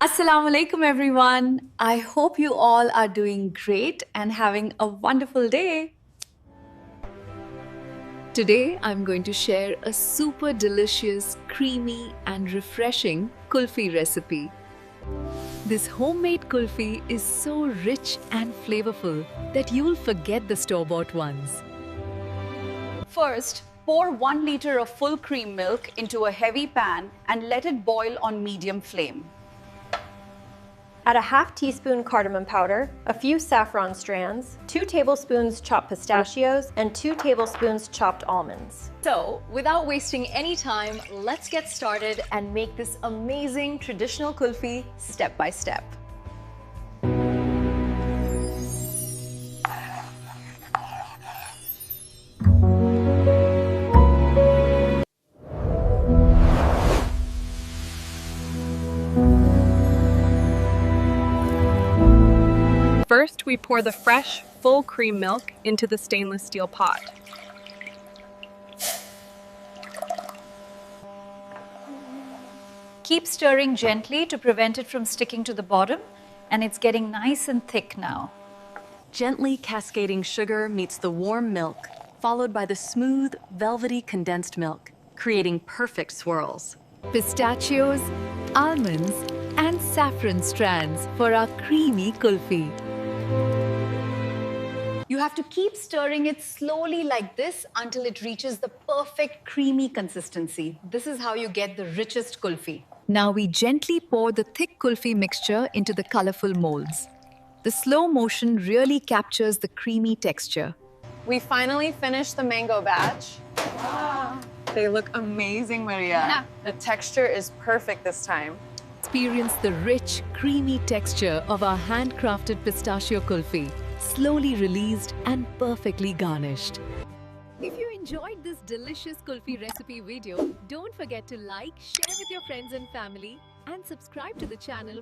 Assalamu alaikum everyone. I hope you all are doing great and having a wonderful day. Today I'm going to share a super delicious, creamy and refreshing kulfi recipe. This homemade kulfi is so rich and flavorful that you'll forget the store-bought ones. First, pour 1 liter of full cream milk into a heavy pan and let it boil on medium flame. Add a half teaspoon cardamom powder, a few saffron strands, 2 tablespoons chopped pistachios, and 2 tablespoons chopped almonds. So, without wasting any time, let's get started and make this amazing traditional kulfi step by step. First, we pour the fresh, full cream milk into the stainless steel pot. Keep stirring gently to prevent it from sticking to the bottom, and it's getting nice and thick now. Gently cascading sugar meets the warm milk, followed by the smooth, velvety condensed milk, creating perfect swirls. Pistachios, almonds, and saffron strands for our creamy kulfi. You have to keep stirring it slowly like this until it reaches the perfect creamy consistency. This is how you get the richest kulfi. Now we gently pour the thick kulfi mixture into the colorful molds. The slow motion really captures the creamy texture. We finally finished the mango batch. They look amazing, Maria. The texture is perfect this time. Experience the rich, creamy texture of our handcrafted pistachio kulfi, slowly released and perfectly garnished. If you enjoyed this delicious kulfi recipe video, don't forget to like, share with your friends and family, and subscribe to the channel